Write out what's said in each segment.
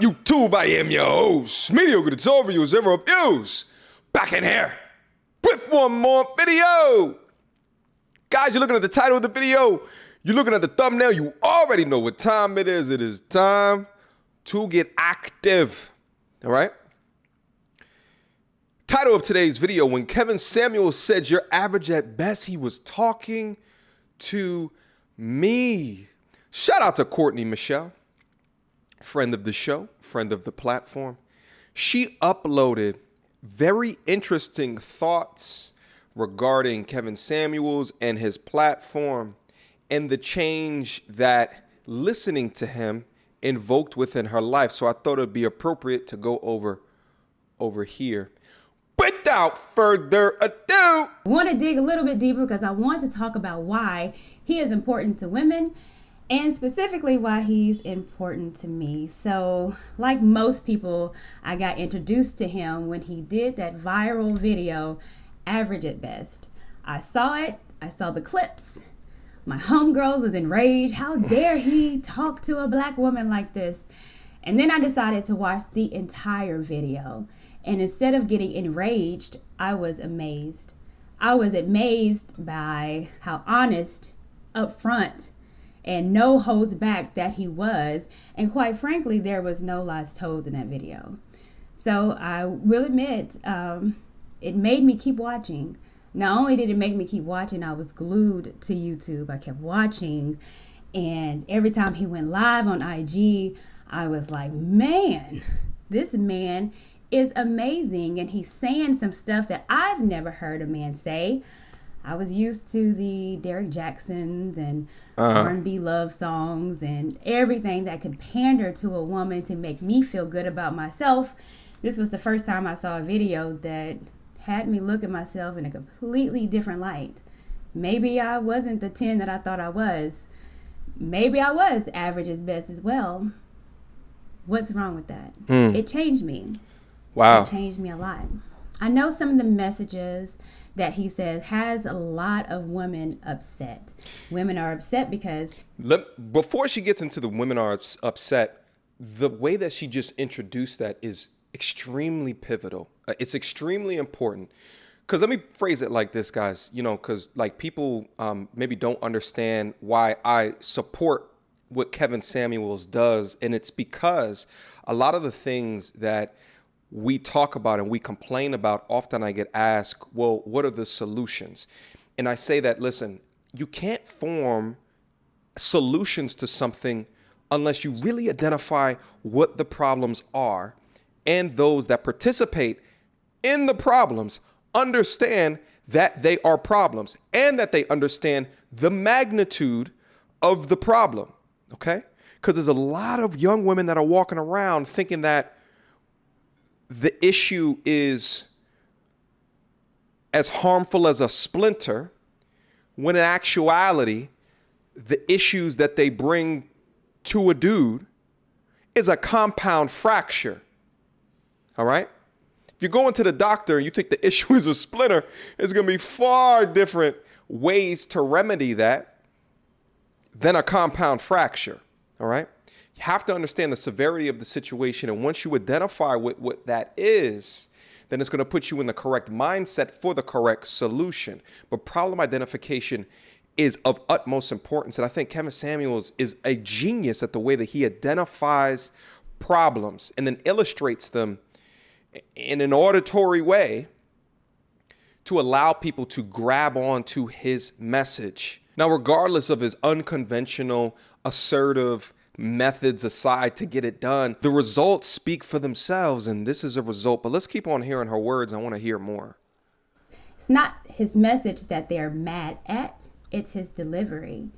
up, YouTube? I am your host, Mediocre, it's overused and reviews. Back in here with one more video. Guys, you're looking at the title of the video. You're looking at the thumbnail. You already know what time it is. It is time to get active. All right? Title of today's video, when Kevin Samuels said you're average at best, he was talking to me. Shout out to Courtney Michelle, friend of the show, friend of the platform. She uploaded very interesting thoughts regarding Kevin Samuels and his platform and the change that listening to him invoked within her life. So I thought it'd be appropriate to go over here. Without further ado, I want to dig a little bit deeper because I want to talk about why he is important to women and specifically why he's important to me. So like most people, I got introduced to him when he did that viral video, Average at Best. I saw it. I saw the clips. My homegirl was enraged. How dare he talk to a black woman like this? And then I decided to watch the entire video. And instead of getting enraged, I was amazed. I was amazed by how honest, upfront, and no holds back that he was. And quite frankly, there was no lies told in that video. So I will admit, it made me keep watching. Not only did it make me keep watching, I was glued to YouTube. I kept watching. And every time he went live on IG, I was like, man, this man is amazing. And he's saying some stuff that I've never heard a man say. I was used to the Derek Jacksons and R&B love songs and everything that could pander to a woman to make me feel good about myself. This was the first time I saw a video that had me look at myself in a completely different light. Maybe I wasn't the 10 that I thought I was. Maybe I was average as best as well. What's wrong with that? It changed me. Wow. It changed me a lot. I know some of the messages that he says has a lot of women upset. Women are upset because... Before she gets into the women are upset, the way that she just introduced that is extremely pivotal. It's extremely important. Because let me phrase it like this, guys. You know, because like people maybe don't understand why I support what Kevin Samuels does. And it's because a lot of the things that we talk about and we complain about, often I get asked, well, what are the solutions? And I say that, listen, you can't form solutions to something unless you really identify what the problems are, and those that participate in the problems understand that they are problems and that they understand the magnitude of the problem, okay? Because there's a lot of young women that are walking around thinking that the issue is as harmful as a splinter, when in actuality, the issues that they bring to a dude is a compound fracture. All right? If you're going to the doctor and you think the issue is a splinter, there's going to be far different ways to remedy that than a compound fracture. All right? You have to understand the severity of the situation. And once you identify what that is, then it's going to put you in the correct mindset for the correct solution. But problem identification is of utmost importance. And I think Kevin Samuels is a genius at the way that he identifies problems and then illustrates them in an auditory way to allow people to grab onto his message. Now, regardless of his unconventional, assertive methods aside to get it done, the results speak for themselves, and this is a result. But let's keep on hearing her words. I want to hear more. It's not his message that they're mad at, it's his delivery.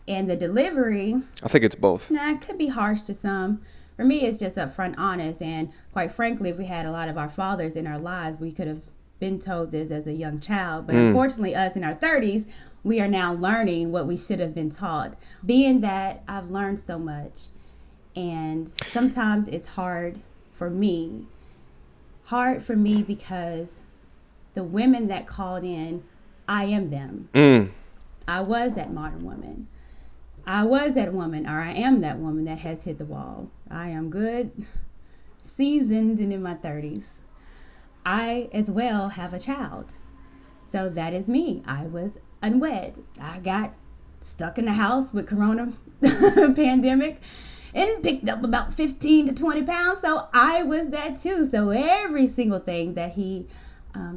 And the delivery, I think it's both. It could be harsh to some. For me, it's just upfront honest. And quite frankly, if we had a lot of our fathers in our lives, we could have been told this as a young child. But unfortunately, us in our 30s, we are now learning what we should have been taught. Being that I've learned so much, and sometimes it's hard for me because the women that called in, I am them. I was that modern woman. I was that woman, or I am that woman that has hit the wall. I am good. seasoned and in my 30s. I as well have a child. So that is me. I was unwed. I got stuck in the house with corona pandemic and picked up about 15 to 20 pounds. So I was that too. So every single thing that he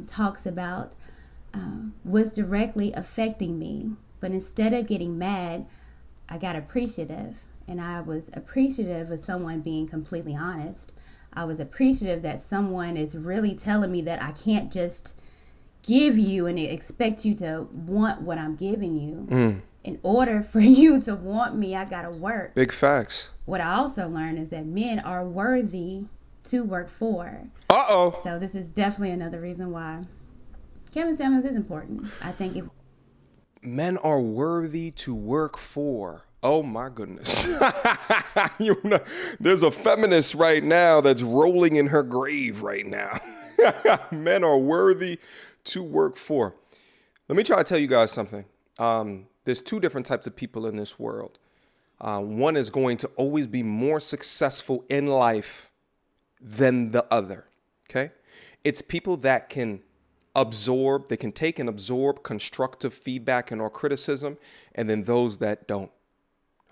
talks about was directly affecting me. But instead of getting mad, I got appreciative. And I was appreciative of someone being completely honest. I was appreciative that someone is really telling me that I can't just give you and expect you to want what I'm giving you. In order for you to want me, I gotta work. Big facts. What I also learned is that men are worthy to work for. Uh-oh. So this is definitely another reason why Kevin Samuels is important. I think if men are worthy to work for. Oh my goodness. You know, there's a feminist right now that's rolling in her grave right now. Men are worthy to work for. Let me try to tell you guys something. There's two different types of people in this world. One is going to always be more successful in life than the other. Okay? It's people that can absorb, they can take and absorb constructive feedback and or criticism, and then those that don't.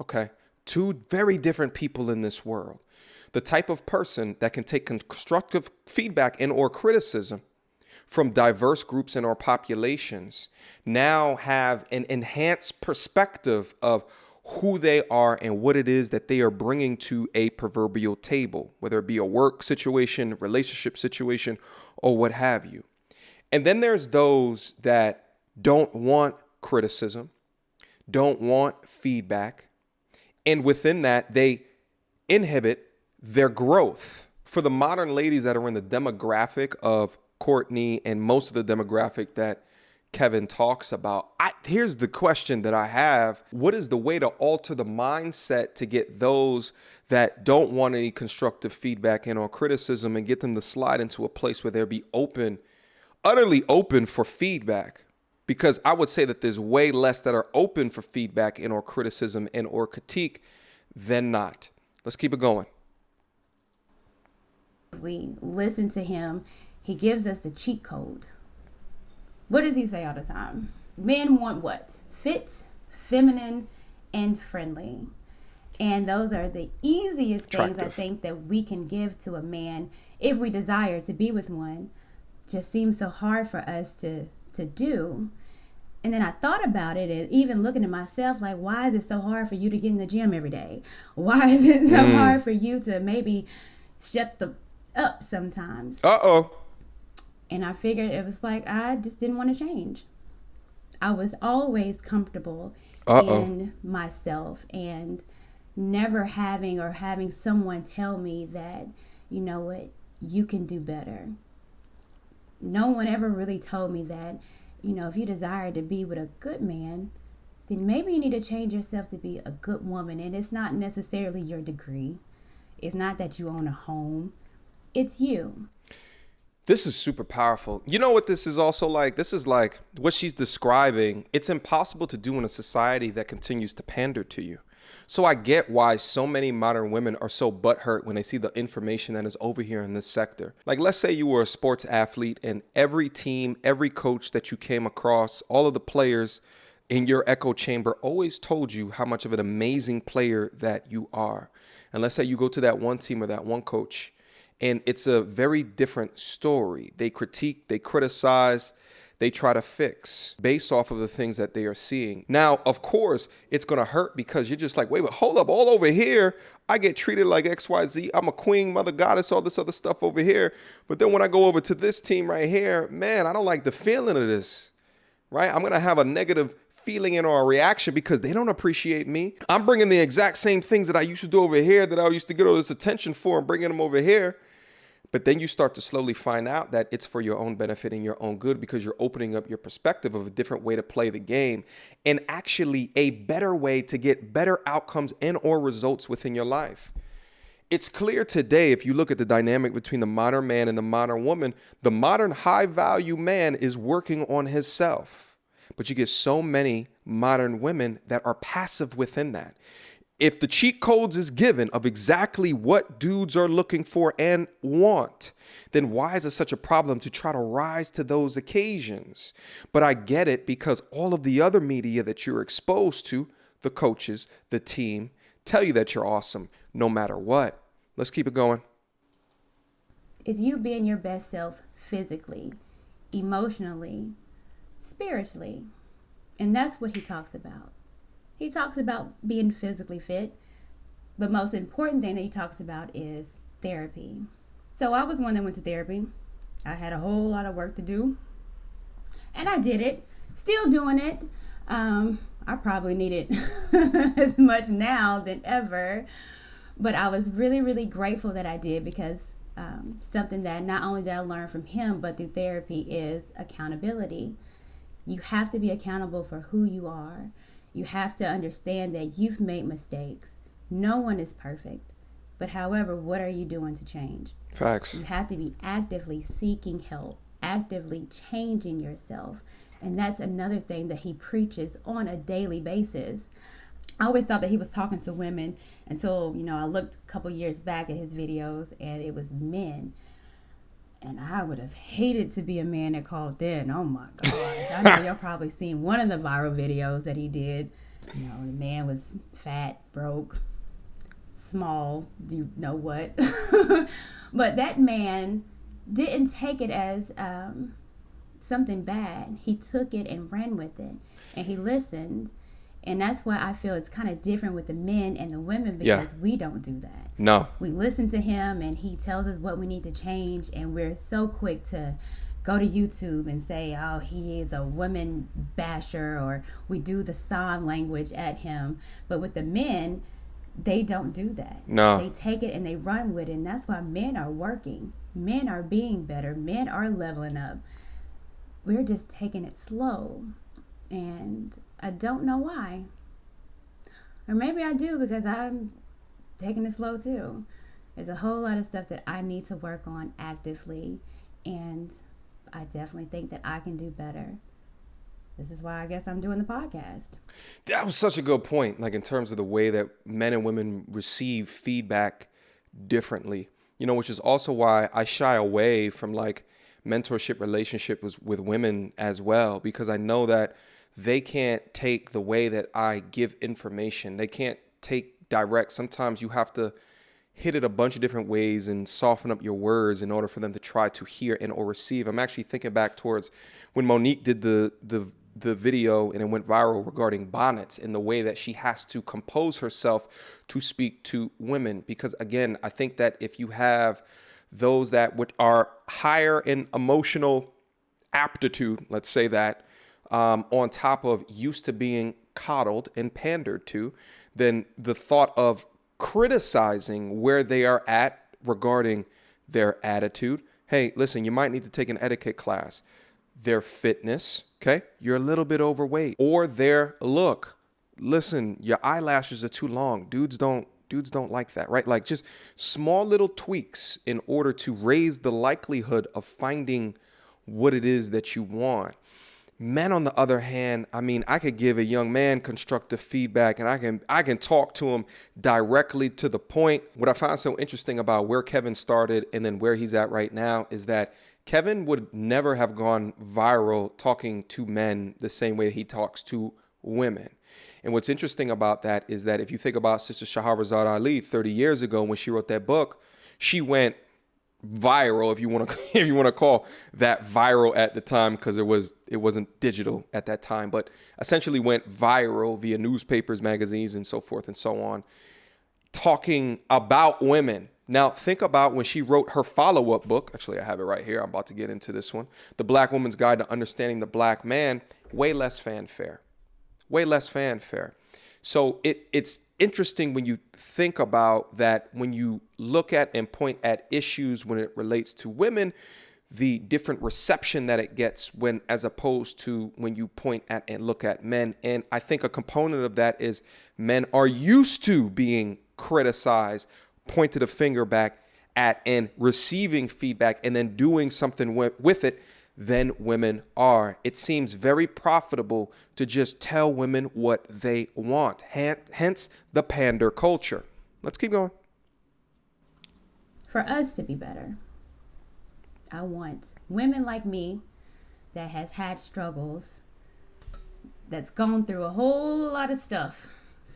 Okay? Two very different people in this world. The type of person that can take constructive feedback and or criticism from diverse groups in our populations now have an enhanced perspective of who they are and what it is that they are bringing to a proverbial table, whether it be a work situation, relationship situation, or what have you. And then there's those that don't want criticism, don't want feedback, and within that, they inhibit their growth. For the modern ladies that are in the demographic of Courtney and most of the demographic that Kevin talks about, here's the question that I have. What is the way to alter the mindset to get those that don't want any constructive feedback and or criticism and get them to slide into a place where they'll be open, utterly open for feedback? Because I would say that there's way less that are open for feedback and or criticism and or critique than not. Let's keep it going. we listen to him, he gives us the cheat code. What does he say all the time? Men want what? Fit, feminine, and friendly. And those are the easiest things I think that we can give to a man if we desire to be with one. Just seems so hard for us to do. And then I thought about it, and even looking at myself, like, why is it so hard for you to get in the gym every day? Why is it so hard for you to maybe shut up sometimes? And I figured it was like, I just didn't want to change. I was always comfortable in myself and never having someone tell me that, you know what, you can do better. No one ever really told me that, you know, if you desire to be with a good man, then maybe you need to change yourself to be a good woman. And it's not necessarily your degree. It's not that you own a home. It's you. This is super powerful. You know what this is also like? This is like what she's describing. It's impossible to do in a society that continues to pander to you. So I get why so many modern women are so butthurt when they see the information that is over here in this sector. Like, let's say you were a sports athlete and every team, every coach that you came across, all of the players in your echo chamber always told you how much of an amazing player that you are. And let's say you go to that one team or that one coach, and it's a very different story. They critique, they criticize, they try to fix based off of the things that they are seeing. Now, of course, it's going to hurt because you're just like, wait, but hold up, all over here, I get treated like XYZ. I'm a queen, mother goddess, all this other stuff over here. But then when I go over to this team right here, man, I don't like the feeling of this, right? I'm going to have a negative feeling in or a reaction because they don't appreciate me. I'm bringing the exact same things that I used to do over here that I used to get all this attention for and bringing them over here. But then you start to slowly find out that it's for your own benefit and your own good because you're opening up your perspective of a different way to play the game and actually a better way to get better outcomes and or results within your life. It's clear today, if you look at the dynamic between the modern man and the modern woman, the modern high value man is working on himself. But you get so many modern women that are passive within that. if the cheat codes is given of exactly what dudes are looking for and want, then why is it such a problem to try to rise to those occasions? But I get it, because all of the other media that you're exposed to, the coaches, the team, tell you that you're awesome no matter what. Let's keep it going. It's you being your best self physically, emotionally, spiritually. And that's what he talks about. He talks about being physically fit, but most important thing that he talks about is therapy. So I was one that went to therapy. I had a whole lot of work to do, and I did it. Still doing it. I probably need it as much now than ever, but I was really, really grateful that I did, because something that not only did I learn from him, but through therapy, is accountability. You have to be accountable for who you are. You have to understand that you've made mistakes. No one is perfect. But however, what are you doing to change? Facts. You have to be actively seeking help, actively changing yourself. And that's another thing that he preaches on a daily basis. I always thought that he was talking to women until, I looked a couple years back at his videos and it was men. And I would have hated to be a man that called then. Oh my gosh. I know y'all probably seen one of the viral videos that he did. The man was fat, broke, small, you know what. But that man didn't take it as something bad. He took it and ran with it. And he listened. And that's why I feel it's kind of different with the men and the women, because we don't do that. No. We listen to him and he tells us what we need to change, and we're so quick to go to YouTube and say, oh, he is a woman basher, or we do the sign language at him. But with the men, they don't do that. No. They take it and they run with it, and that's why men are working. Men are being better. Men are leveling up. We're just taking it slow. And I don't know why. Or maybe I do, because I'm taking it slow too. There's a whole lot of stuff that I need to work on actively, and I definitely think that I can do better. This is why I guess I'm doing the podcast. That was such a good point, like in terms of the way that men and women receive feedback differently, which is also why I shy away from like mentorship relationships with women as well, because I know that they can't take the way that I give information. They can't take direct. Sometimes you have to hit it a bunch of different ways and soften up your words in order for them to try to hear and or receive. I'm actually thinking back towards when Monique did the video and it went viral regarding bonnets, and the way that she has to compose herself to speak to women. Because again, I think that if you have those that are higher in emotional aptitude, let's say that, on top of used to being coddled and pandered to, then the thought of criticizing where they are at regarding their attitude. Hey, listen, you might need to take an etiquette class. Their fitness, okay? You're a little bit overweight. Or their look. Listen, your eyelashes are too long. Dudes don't like that, right? Like just small little tweaks in order to raise the likelihood of finding what it is that you want. Men, on the other hand, I could give a young man constructive feedback, and I can talk to him directly to the point. What I find so interesting about where Kevin started and then where he's at right now is that Kevin would never have gone viral talking to men the same way he talks to women. And what's interesting about that is that if you think about Sister Shahrazad Ali 30 years ago when she wrote that book, she went viral, if you want to call that viral at the time, because it wasn't digital at that time, but essentially went viral via newspapers, magazines, and so forth and so on, talking about women. Now think about when she wrote her follow-up book. Actually, I have it right here. I'm about to get into this one. The Black Woman's Guide to Understanding the Black Man. Way less fanfare. So it's interesting when you think about that, when you look at and point at issues when it relates to women, the different reception that it gets when, as opposed to when you point at and look at men. And I think a component of that is men are used to being criticized, pointed a finger back at, and receiving feedback and then doing something with it than women are. It seems very profitable to just tell women what they want. Hence the pander culture. Let's keep going. For us to be better, I want women like me that has had struggles, that's gone through a whole lot of stuff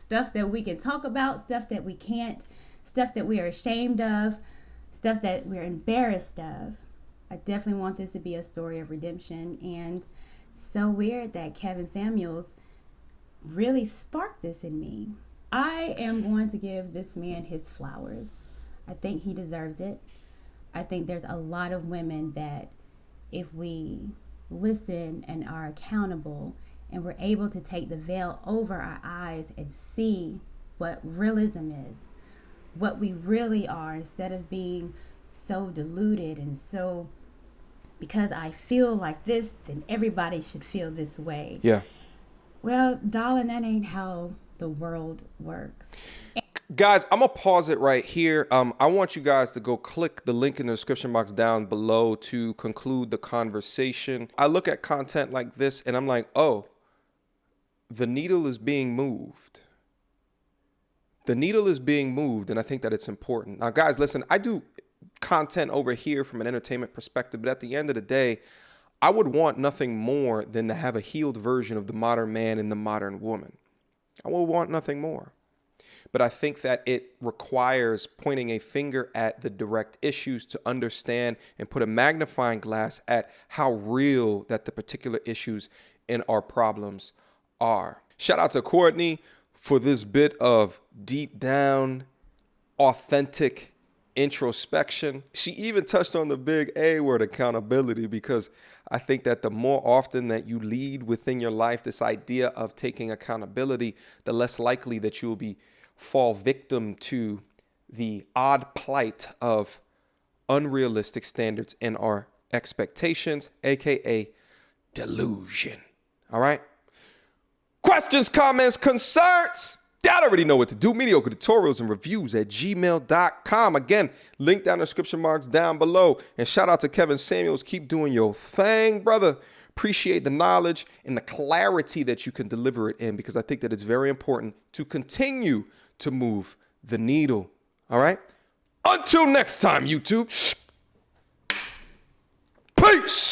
that we can talk about, stuff that we can't, stuff that we are ashamed of, stuff that we're embarrassed of. I definitely want this to be a story of redemption. And so weird that Kevin Samuels really sparked this in me. I am going to give this man his flowers. I think he deserves it. I think there's a lot of women that if we listen and are accountable and we're able to take the veil over our eyes and see what realism is, what we really are, instead of being so deluded and so, because I feel like this, then everybody should feel this way. Yeah. Well, darling, that ain't how the world works. Guys, I'm going to pause it right here. I want you guys to go click the link in the description box down below to conclude the conversation. I look at content like this and I'm like, oh, the needle is being moved. The needle is being moved, and I think that it's important. Now, guys, listen, I do content over here from an entertainment perspective, but at the end of the day, I would want nothing more than to have a healed version of the modern man and the modern woman. I would want nothing more. But I think that it requires pointing a finger at the direct issues to understand and put a magnifying glass at how real that the particular issues in our problems are. Shout out to Courtney for this bit of deep down, authentic introspection. She even touched on the big A word, accountability, because I think that the more often that you lead within your life, this idea of taking accountability, the less likely that you will fall victim to the odd plight of unrealistic standards and our expectations, aka delusion. All right. Questions, comments, concerns? Y'all already know what to do. Mediocre tutorials and reviews at gmail.com. Again, link down in the description marks down below. And shout out to Kevin Samuels. Keep doing your thing, brother. Appreciate the knowledge and the clarity that you can deliver it in, because I think that it's very important to continue to move the needle. All right? Until next time, YouTube. Peace.